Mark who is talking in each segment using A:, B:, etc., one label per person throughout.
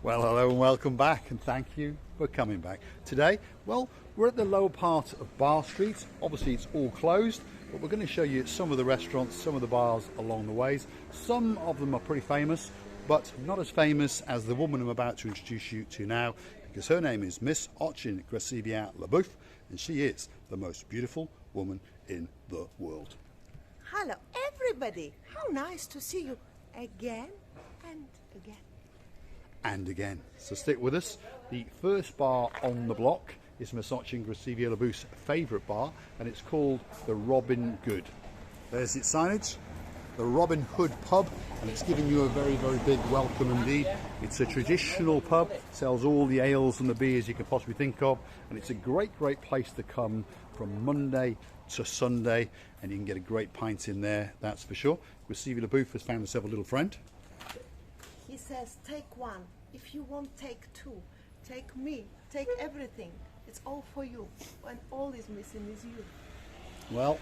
A: Well, hello and welcome back, and thank you for coming back. Today, well, we're at the lower part of Bar Street. Obviously, it's all closed, but we're going to show you some of the restaurants, some of the bars along the ways. Some of them are pretty famous, but not as famous as the woman I'm about to introduce you to now, because her name is Miss Ochin Gracevia Lebouf, and she is the most beautiful woman in the world.
B: Hello, everybody. How nice to see you again and again.
A: And again. So stick with us. The first bar on the block is Miss Ochin Gracevia Lebouf's favourite bar, and it's called the Robin Good. There's its signage, the Robin Hood pub, and it's giving you a very, very big welcome indeed. It's a traditional pub, sells all the ales and the beers you can possibly think of, and it's a great, great place to come from Monday to Sunday, and you can get a great pint in there, that's for sure. Gracevia Lebouf has found herself a little friend.
B: He says, take one. If you won't take two, take me, take everything. It's all for you. And all is missing is you.
A: Well,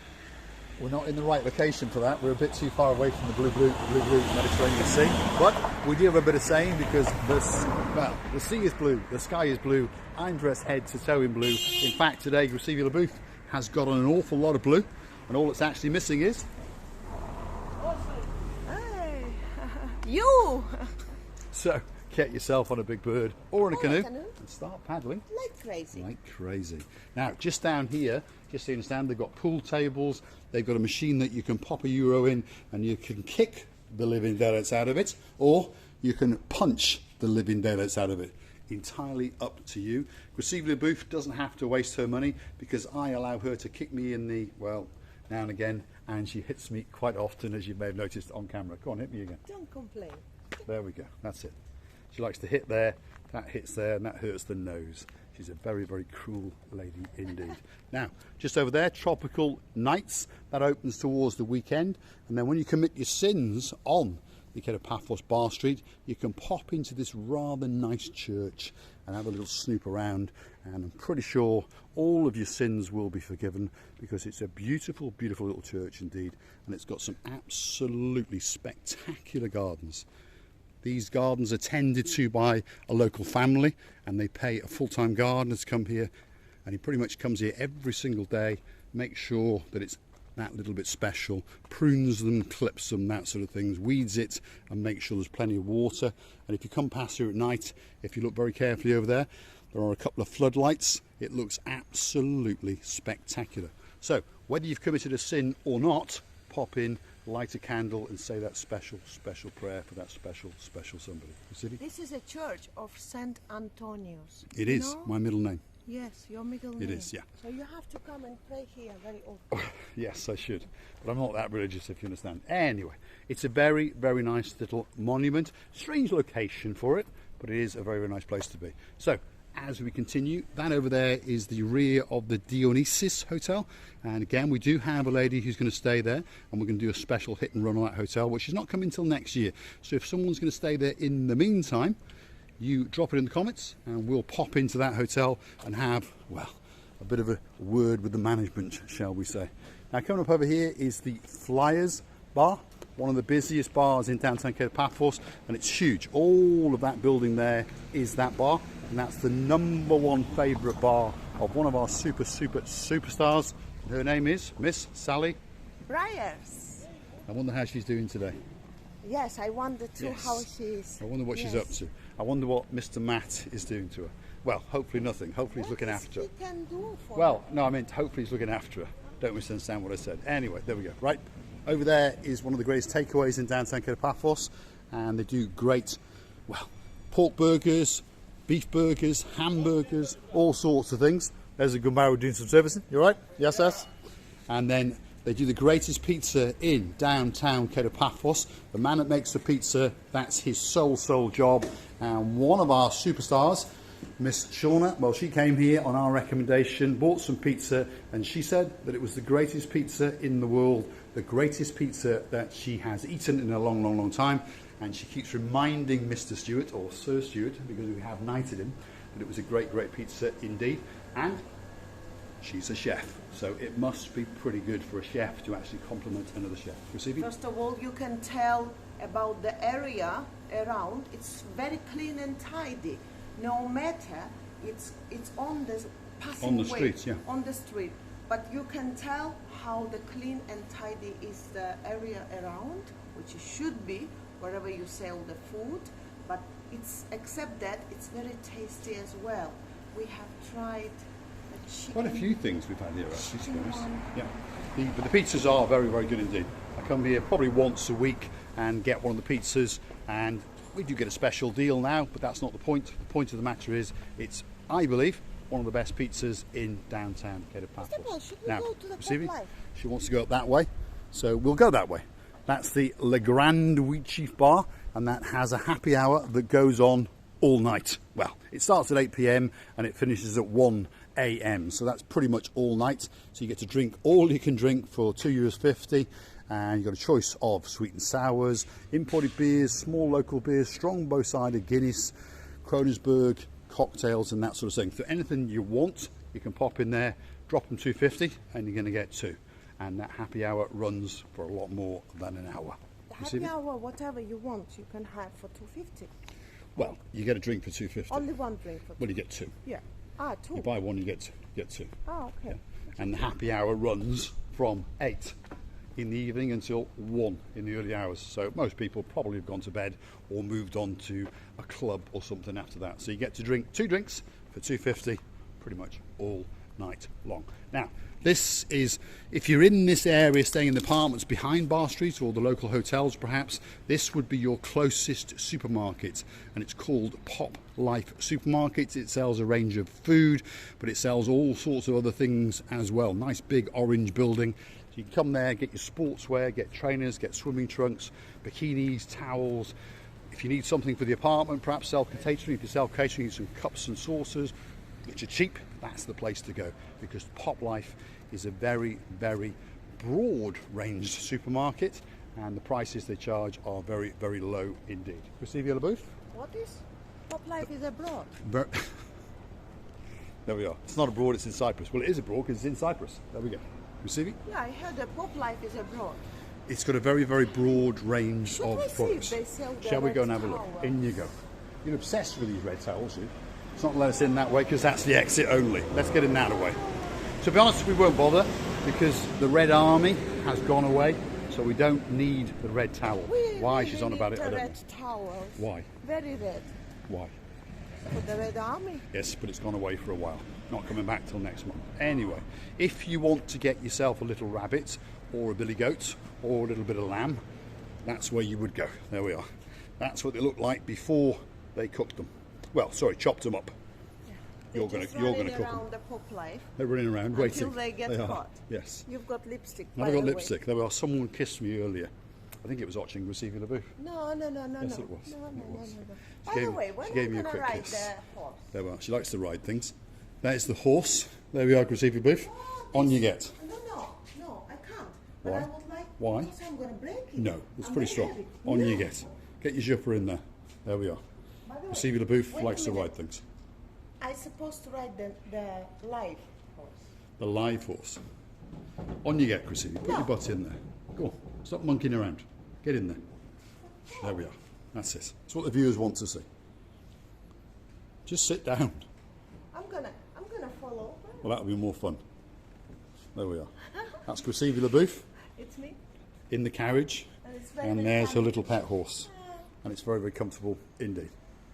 A: we're not in the right location for that. We're a bit too far away from the blue Mediterranean Sea. But we do have a bit of saying, because the sea is blue, the sky is blue. I'm dressed head to toe in blue. In fact, today Gracevia Lebouf has got on an awful lot of blue, and all it's actually missing is...
B: Hey, you!
A: So get yourself on a big bird or in a canoe and start paddling
B: like crazy.
A: Like crazy. Now, just down here, just so you understand, they've got pool tables. They've got a machine that you can pop a euro in and you can kick the living daylights out of it, or you can punch the living daylights out of it. Entirely up to you. Gracevia Lebouf doesn't have to waste her money, because I allow her to kick me in the, well, now and again, and she hits me quite often, as you may have noticed on camera. Go on, hit me again.
B: Don't complain.
A: There we go, that's it. She likes to hit there, that hits there, and that hurts the nose. She's a very, very cruel lady indeed. Now, just over there, Tropical Nights. That opens towards the weekend. And then when you commit your sins on the Kato Paphos Bar Street, you can pop into this rather nice church and have a little snoop around. And I'm pretty sure all of your sins will be forgiven, because it's a beautiful, beautiful little church indeed. And it's got some absolutely spectacular gardens. These gardens are tended to by a local family, and they pay a full-time gardener to come here, and he pretty much comes here every single day, makes sure that it's that little bit special, prunes them, clips them, that sort of things, weeds it, and makes sure there's plenty of water. And if you come past here at night, if you look very carefully over there, there are a couple of floodlights. It looks absolutely spectacular. So whether you've committed a sin or not, pop in, light a candle and say that special, special prayer for that special, special somebody.
B: This is a church of Saint Antonius.
A: It is, my middle name.
B: Yes, your middle name.
A: It is, yeah.
B: So you have to come and pray here very often.
A: Yes, I should. But I'm not that religious, if you understand. Anyway, it's a very, very nice little monument. Strange location for it, but it is a very, very nice place to be. So, as we continue, that over there is the rear of the Dionysus Hotel, and again we do have a lady who's going to stay there, and we're going to do a special hit and run on that hotel, which is not coming until next year. So if someone's going to stay there in the meantime, you drop it in the comments and we'll pop into that hotel and have, well, a bit of a word with the management, shall we say. Now, coming up over here is the Flyers Bar, one of the busiest bars in downtown Kato Paphos, and it's huge. All of that building there is that bar, and that's the #1 favourite bar of one of our superstars. Her name is Miss Sally
B: Briars.
A: I wonder how she's doing today.
B: Yes, I wonder too how she is.
A: I wonder what she's up to. I wonder what Mr. Matt is doing to her. Well, hopefully nothing. Hopefully he's looking after her.
B: What can do for
A: Well,
B: her?
A: no, I meant hopefully he's looking after her. Don't misunderstand what I said. Anyway, there we go. Right, over there is one of the greatest takeaways in downtown Kato Paphos, and they do great, well, pork burgers, beef burgers, hamburgers, all sorts of things. There's a good barrel doing some servicing. You all right? Yes, yes. And then they do the greatest pizza in downtown Kato Paphos. The man that makes the pizza, that's his sole job. And one of our superstars, Miss Shauna, well, she came here on our recommendation, bought some pizza, and she said that it was the greatest pizza in the world, the greatest pizza that she has eaten in a long, long, long time. And she keeps reminding Mr. Stewart, or Sir Stewart, because we have knighted him, that it was a great, great pizza indeed. And she's a chef, so it must be pretty good for a chef to actually compliment another chef. Gracevia?
B: First of all, you can tell about the area around, it's very clean and tidy. No matter it's on the passing
A: On the
B: way,
A: streets, yeah.
B: on the street. But you can tell how the clean and tidy is the area around, which it should be wherever you sell the food. But it's, except that, it's very tasty as well. We have tried the chicken.
A: Quite a few things we've had here actually, to be honest.
B: Chicken one.
A: Yeah. But the pizzas are very, very good indeed. I come here probably once a week and get one of the pizzas, and we do get a special deal now, but that's not the point. The point of the matter is, it's, I believe, one of the best pizzas in downtown Kato Paphos.
B: Should we
A: Now,
B: go to the
A: Receiving?
B: Pop Life?
A: She wants to go up that way, so we'll go that way. That's the Legrand Wheat Chief Bar, and that has a happy hour that goes on all night. Well, it starts at 8 p.m. and it finishes at 1 a.m. So that's pretty much all night. So you get to drink all you can drink for €2.50, and you've got a choice of sweet and sours, imported beers, small local beers, strong bow-sided Guinness, Kronosberg, cocktails and that sort of thing. So anything you want, you can pop in there, drop them $2.50 and you're going to get two. And that happy hour runs for a lot more than an hour.
B: The
A: You see
B: happy
A: me?
B: hour, whatever you want, you can have for $2.50.
A: Well, you get a drink for $2.50.
B: Only one drink for
A: Well, you get two.
B: Yeah. Ah, two.
A: You buy one, you get two.
B: Ah, okay.
A: And the happy hour runs from 8 in the evening until 1 in the early hours. So most people probably have gone to bed or moved on to a club or something after that. So you get to drink two drinks for $2.50 pretty much all night long. Now, this is, if you're in this area staying in the apartments behind Bar Street or the local hotels perhaps, this would be your closest supermarket, and it's called Pop Life Supermarket. It sells a range of food, but it sells all sorts of other things as well. Nice big orange building. So you can come there, get your sportswear, get trainers, get swimming trunks, bikinis, towels. If you need something for the apartment, perhaps sell catering. If you sell catering, some cups and saucers, which are cheap, that's the place to go, because Pop Life is a very, very broad ranged supermarket, and the prices they charge are very, very low indeed. Receive your booth?
B: What is? Pop Life is abroad.
A: There we are. It's not abroad, it's in Cyprus. Well, it is abroad because it's in Cyprus. There we go. Receiving?
B: Yeah, I heard that Pop Life is abroad.
A: It's got a very, very broad range
B: Should
A: of
B: we see
A: products.
B: if they sell the
A: Shall we
B: red
A: go and have a look?
B: towels?
A: In you go. You're obsessed with these red towels, you. It's not let us in that way because that's the exit only. Let's get in that way. To be honest, we won't bother because the Red Army has gone away, so we don't need the red towel. Why she's on about it, I don't know.
B: Red towels.
A: Why?
B: Very red.
A: Why?
B: For the Red Army.
A: Yes, but it's gone away for a while. Not coming back till next month. Anyway, if you want to get yourself a little rabbit or a billy goat or a little bit of lamb, that's where you would go. There we are. That's what they look like before they cooked them. Well, sorry, chopped them up. You're going to cook them.
B: Around the Pop Life.
A: They're running around waiting.
B: Until they get
A: are.
B: hot.
A: Yes.
B: You've got lipstick.
A: I've got lipstick. There we are. Someone kissed me earlier. I think it was watching Receiving the Booth.
B: No.
A: Yes, it was.
B: No.
A: It was.
B: By the way, when
A: she
B: are
A: gave
B: you
A: me a
B: going to
A: quick
B: ride
A: kiss.
B: the horse?
A: There we are. She likes to ride things. That is the horse. There we are, Receiving Booth. On you get.
B: No, I can't.
A: Why?
B: But I would like.
A: Why?
B: Because I'm going to break it.
A: No, it's
B: I'm
A: pretty
B: very
A: strong.
B: heavy.
A: On
B: No.
A: you get. Get your zipper in there. There we are.
B: By the way,
A: Receiving the Booth
B: wait a
A: likes to
B: minute.
A: ride things.
B: I'm supposed to ride the live horse.
A: The live horse. On you get, Chrissy. Put your butt in there. Go on. Stop monkeying around. Get in there. There we are. That's it. That's what the viewers want to see. Just sit down.
B: I'm gonna follow.
A: Well, that'll be more fun. There we are. That's Chrissy LaBouffe
B: It's me.
A: in the carriage.
B: And it's very,
A: And
B: very
A: there's her
B: funny.
A: little pet horse. And it's very, very comfortable indeed.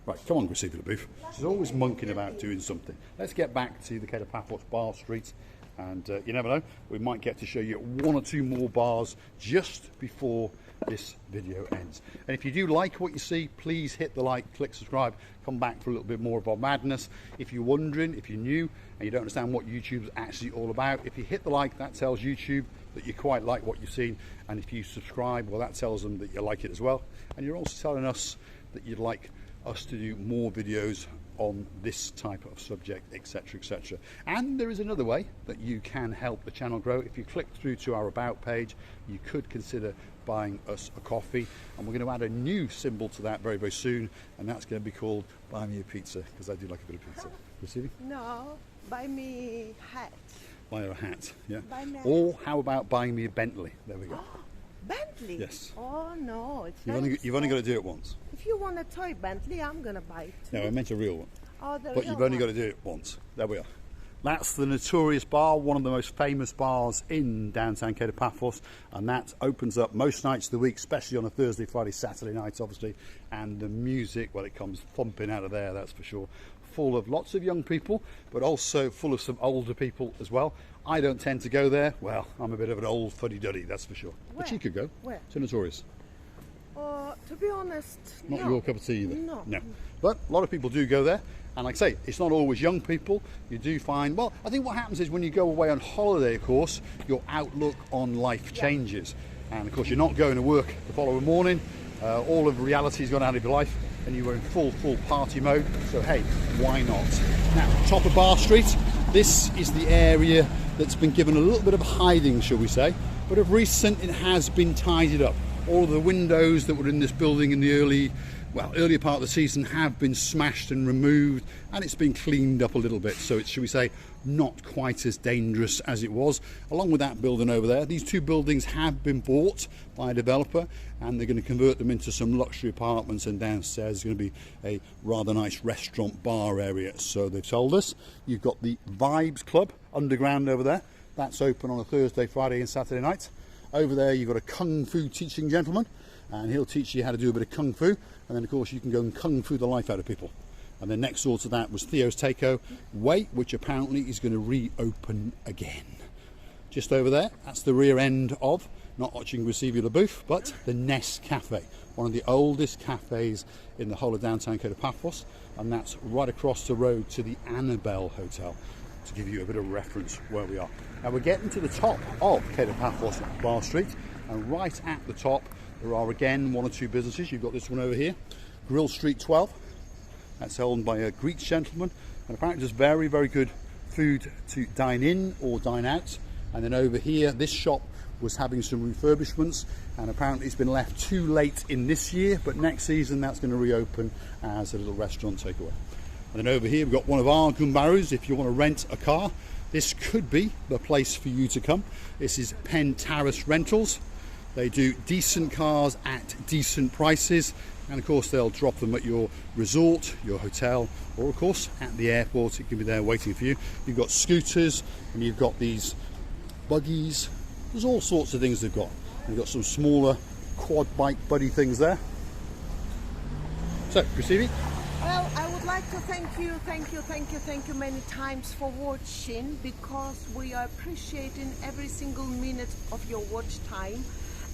A: Right, come on, Chrissy LaBouffe. She's always monkeying about doing something. Let's get back to the Kato Paphos Bar Street. And you never know, we might get to show you one or two more bars just before this video ends. And if you do like what you see, please hit the like, click subscribe, come back for a little bit more of our madness. If you're wondering, if you're new and you don't understand what YouTube's actually all about, if you hit the like, that tells YouTube that you quite like what you've seen. And if you subscribe, well, that tells them that you like it as well. And you're also telling us that you'd like us to do more videos on this type of subject, etc, etc. And there is another way that you can help the channel grow. If you click through to our about page, you could consider buying us a coffee, and we're going to add a new symbol to that very, very soon, and that's going to be called Buy Me a Pizza, because I do like a bit of pizza. Receiving?
B: No, buy me hat.
A: Buy her a hat, yeah.
B: Buy me a
A: Or how about buying me a Bentley? There we go.
B: Bentley?
A: Yes.
B: Oh no, it's
A: You've only got to do it once.
B: If you want a toy Bentley, I'm gonna buy it too.
A: No, I meant a real one.
B: Oh, the
A: But
B: real
A: you've only
B: one.
A: got to do it once. There we are. That's the Notorious Bar, one of the most famous bars in downtown Kato Paphos, and that opens up most nights of the week, especially on a Thursday, Friday, Saturday nights, obviously. And the music, well, it comes thumping out of there, that's for sure. Full of lots of young people, but also full of some older people as well. I don't tend to go there. Well, I'm a bit of an old fuddy-duddy, that's for sure.
B: Where?
A: But you could go.
B: Where?
A: To Notorious.
B: To be honest,
A: Not
B: no.
A: your cup of tea either.
B: No.
A: But a lot of people do go there. And like I say, it's not always young people. You do find, well, I think what happens is when you go away on holiday, of course, your outlook on life changes. And of course, you're not going to work the following morning. All of reality's gone out of your life and you were in full party mode. So hey, why not? Now, top of Bar Street, this is the area that's been given a little bit of hiding, shall we say. But of recent, it has been tidied up. All of the windows that were in this building in the earlier part of the season have been smashed and removed, and it's been cleaned up a little bit, so it's, shall we say, not quite as dangerous as it was. Along with that building over there, these two buildings have been bought by a developer, and they're going to convert them into some luxury apartments, and downstairs is going to be a rather nice restaurant bar area, so they've told us. You've got the Vibes Club underground over there. That's open on a Thursday, Friday and Saturday night. Over there you've got a Kung Fu teaching gentleman, and he'll teach you how to do a bit of Kung Fu, and then of course you can go and Kung Fu the life out of people. And then next door to that was Theo's Takeaway, which apparently is going to reopen again. Just over there, that's the rear end of, not watching Receive Le Bouffe, but the Nest Cafe, one of the oldest cafes in the whole of downtown Kato Paphos, and that's right across the road to the Annabelle Hotel, to give you a bit of reference where we are. Now we're getting to the top of Kato Paphos Bar Street, and right at the top there are again one or two businesses. You've got this one over here, Grill Street 12. That's owned by a Greek gentleman, and apparently there's very, very good food to dine in or dine out. And then over here, this shop was having some refurbishments, and apparently it's been left too late in this year, but next season that's going to reopen as a little restaurant takeaway. And then over here we've got one of our Gumbarus. If you want to rent a car, this could be the place for you to come. This is Penn Terrace Rentals. They do decent cars at decent prices, and of course they'll drop them at your resort, your hotel, or of course at the airport. It can be there waiting for you. You've got scooters, and you've got these buggies. There's all sorts of things they've got. You've got some smaller quad bike buddy things there. So, Christine?
B: Well, I would like to thank you many times for watching, because we are appreciating every single minute of your watch time,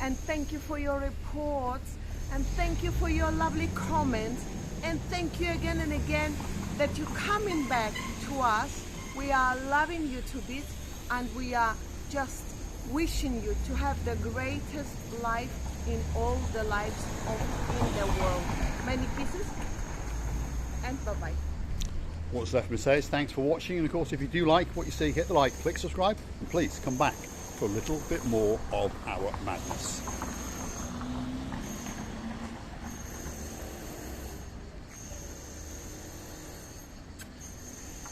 B: and thank you for your reports, and thank you for your lovely comments, and thank you again and again that you're coming back to us. We are loving you to bits, and we are just wishing you to have the greatest life in all the lives in the world. Many kisses, and bye-bye.
A: What's left me to say is thanks for watching, and of course if you do like what you see, hit the like, click subscribe, and please come back for a little bit more of our madness.